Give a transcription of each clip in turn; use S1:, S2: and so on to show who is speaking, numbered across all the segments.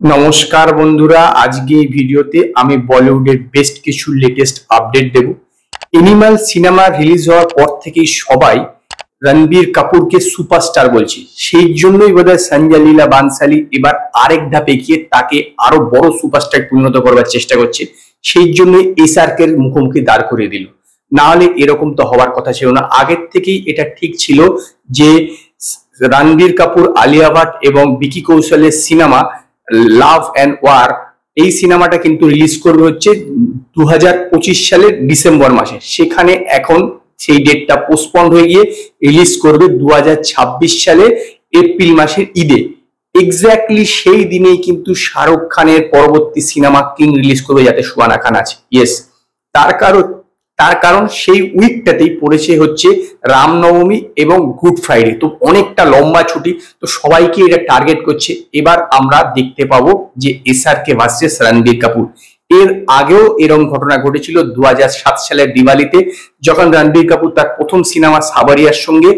S1: নমস্কার বন্ধুরা, আজকে এই ভিডিওতে আমি বলিউডের বেস্ট কিছু লেটেস্ট আপডেট দেব। এনিম্যাল সিনেমা রিলিজ হওয়ার পর থেকেই সবাই রণবীর কাপুরকে সুপারস্টার বলছে। সেই জন্যই বোধহয় সঞ্জয় লীলা বানসালি এবার আরেক ধাপ এগিয়ে তাকে আরো বড় সুপারস্টার পরিণত করবার চেষ্টা করছে। সেই জন্য এসআরকে এর মুখোমুখি দাঁড় করিয়ে দিল, না হলে এরকম তো হওয়ার কথা ছিল না। আগের থেকেই এটা ঠিক ছিল যে রণবীর কাপুর, আলিয়া ভাট এবং বিকি কৌশলের সিনেমা লাভ অ্যান্ড ওয়ার, এই সিনেমাটা কিন্তু রিলিজ করবে হচ্ছে 2025 সালের ডিসেম্বর মাসে। সেখানে এখন সেই ডেটটা পোস্টপন্ড হয়ে গিয়ে রিলিজ করবে 2026 সালে এপ্রিল মাসের ঈদে। এক্স্যাক্টলি সেই দিনেই কিন্তু শাহরুখ খানের পরবর্তী সিনেমা কিং রিলিজ করবে, যাতে সুহানা খান আছে। ইয়েস, তার কারণ সেই উইকটাতেই পড়েছে হচ্ছে রামনবমী এবং গুড ফ্রাইডে, তো অনেকটা লম্বা ছুটি, তো সবাইকে এটা টার্গেট করছে। এবার আমরা দেখতে পাবো যে এসআরকে ভার্সেস রণবীর কাপুর। এর আগেও এরকম ঘটনা ঘটেছিল 2007 সালের দিওয়ালিতে, যখন রণবীর কাপুর তার প্রথম সিনেমা সাবারিয়ার সঙ্গে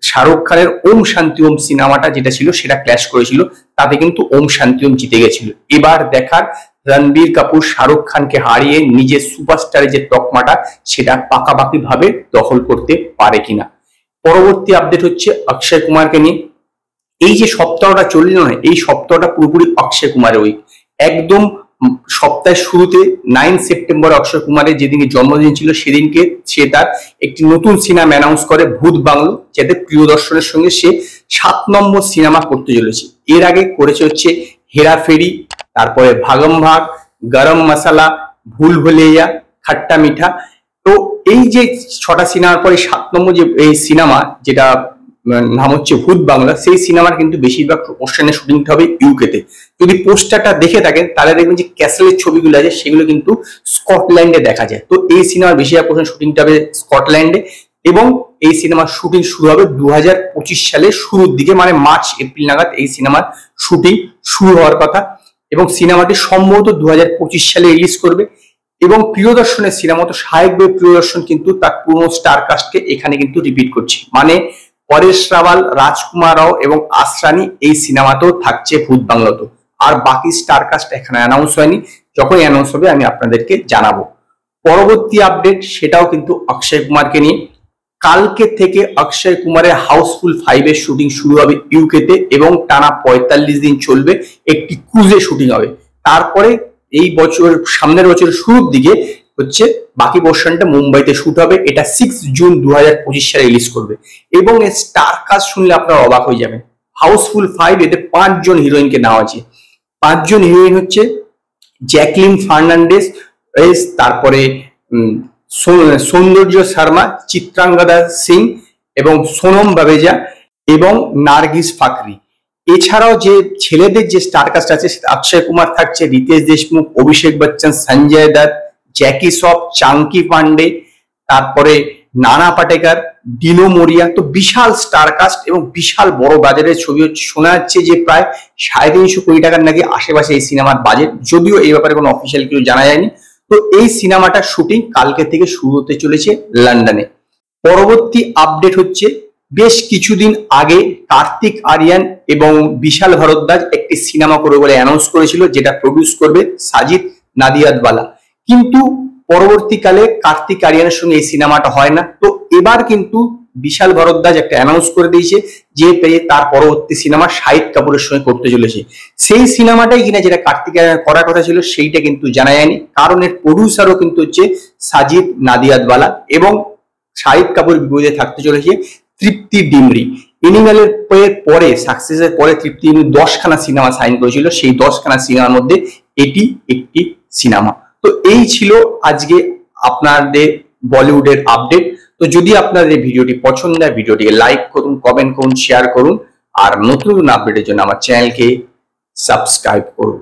S1: শাহরুখ খানের ওম শান্তি ওম সিনেমাটা যেটা ছিল সেটা ক্ল্যাশ করেছিল, তাতে কিন্তু ওম শান্তি ওম জিতে গেছিল। এবার দেখার রণবীর কাপুর শাহরুখ খানকে হারিয়ে নিজের সুপারস্টারের যে তকমাটা সেটা পাকাপাকি ভাবে দখল করতে পারে কিনা। পরবর্তী আপডেট হচ্ছে অক্ষয় কুমারকে নিয়ে। এই যে সপ্তাহটা চলল না, এই সপ্তাহটা পুরোপুরি অক্ষয় কুমারের উইক। একদম সপ্তাহের শুরুতে 9 সেপ্টেম্বর অক্ষয় কুমারের যেদিনকে জন্মদিন ছিল, সেদিনকে সে তার একটি নতুন সিনেমা অ্যানাউন্স করে, ভূত বাংলো, যাতে প্রিয়দর্শনের সঙ্গে সে 7 নম্বর সিনেমা করতে চলেছে। এর আগে করেছে হচ্ছে হেরাফেরি, তারপরে ভাগম ভাগ, গরম মশালা, ভুল ভুলাইয়া, খাট্টা মিঠা। তো এই যে 6টা সিনেমার পরে 7 নম্বর যে এই সিনেমা, যেটা নাম হচ্ছে ভূত বাংলা, সেই সিনেমার কিন্তু বেশিরভাগ পোস্টারের শুটিংটা হবে ইউকেতে। যদি পোস্টারটা দেখে থাকেন তাহলে দেখবেন যে ক্যাসেলের ছবিগুলো আছে সেগুলো কিন্তু স্কটল্যান্ডে দেখা যায়। তো এই সিনেমার বেশিরভাগ পোস্টার শুটিংটা হবে স্কটল্যান্ডে, এবং এই সিনেমার শুটিং শুরু হবে 2025 সালের শুরুর দিকে, মানে মার্চ এপ্রিল নাগাদ এই সিনেমার শুটিং শুরু হওয়ার কথা। এবং সিনেমাটি সম্ভবত 2025 সালে রিলিজ করবে। এবং প্রিয়দর্শনের সিনেমা, তো স্বাভাবিকভাবে প্রিয়দর্শন কিন্তু তার পুরনো স্টার কাস্টকে এখানে কিন্তু রিপিট করছে, মানে পরেশ রাওয়াল, রাজকুমার রাও এবং আসরানি এই সিনেমাতেও থাকছে ভূত বাংলাতে। আর বাকি স্টার কাস্ট এখানে অ্যানাউন্স হয়নি, যখন অ্যানাউন্স হবে আমি আপনাদেরকে জানাবো। পরবর্তী আপডেট সেটাও কিন্তু অক্ষয় কুমারকে নিয়ে। কালকে থেকে অক্ষয় কুমারের হাউসফুল 5 এর শুটিং শুরু হবে ইউকেতে, এবং টানা 45 দিন চলবে, একটি ক্রুজে শুটিং হবে। তারপরে এই বছর, সামনের বছরের শুরুর দিকে হচ্ছে বাকি পোর্শনটা মুম্বাইতে শুট হবে। এটা 6 জুন 2025 সালে রিলিজ করবে। এবং এর স্টার কাস্ট শুনলে আপনারা অবাক হয়ে যাবেন। হাউসফুল 5 এতে 5 জন হিরোইনকে নেওয়া আছে। 5 জন হিরোইন হচ্ছে জ্যাকলিন ফার্নান্ডেজ, তারপরে সৌন্দর্য শর্মা, চিত্রাঙ্গদা সিং এবং সোনম বাবেজা এবং নার্গিস ফাকরি। এছাড়াও যে ছেলেদের যে স্টার কাস্ট আছে, অক্ষয় কুমার থাকছে, রিতেশ দেশমুখ, অভিষেক বচ্চন, সঞ্জয় দত্ত, জ্যাকি শ্রফ, চাঙ্কি পান্ডে, তারপরে নানা পাটেকর, ডিনো মোরিয়া। তো বিশাল স্টার কাস্ট এবং বিশাল বড় বাজারের ছবি হচ্ছে। শোনা যাচ্ছে যে প্রায় 350 কোটি টাকার নাকি আশেপাশে এই সিনেমার বাজেট, যদিও এই ব্যাপারে কোনো অফিসিয়াল কিছু জানা যায়নি। তো এই সিনেমাটার শুটিং কালকে থেকে শুরু হতে চলেছে লন্ডনে। পরবর্তী আপডেট হচ্ছে বেশ কিছুদিন আগে কার্তিক আরিয়ান এবং বিশাল ভরদ্বাজ একটি সিনেমা করবে বলে অ্যানাউন্স করেছিল, যেটা প্রডিউস করবে সাজিদ নাদিয়াদওয়ালা। কিন্তু পরবর্তীকালে কার্তিক আরিয়ানের সঙ্গে এই সিনেমাটা হয় না। তো এবার কিন্তু বিশাল ভরদ্বাজ একটা অ্যানাউন্স করে দিয়েছে যে তার পরবর্তী সিনেমা শাহিদ কাপুরের সঙ্গে করতে চলেছে। সেই সিনেমাটাই কিনা যেটা কার্তিক আরিয়ান করার কথা ছিল সেইটা কিন্তু জানা যায়নি, কারণ এর প্রডিউসারও কিন্তু হচ্ছে সাজিদ নাদিয়াদওয়ালা, এবং শাহিদ কাপুর বিপরীতে থাকতে চলেছে তৃপ্তি ডিমরি। এনিম্যালের পরে, সাকসেসের পরে তৃপ্তি 10খানা সিনেমা সাইন করেছিল, সেই 10খানা সিনেমার মধ্যে এটি একটি সিনেমা। তো এই ছিল আজকে আপনাদের বলিউডের আপডেট। তো যদি আপনাদের এই ভিডিওটি পছন্দ হয়, ভিডিওটিকে লাইক করুন, কমেন্ট করুন, শেয়ার করুন, আর নতুন আপডেটের জন্য আমার চ্যানেলকে সাবস্ক্রাইব করুন।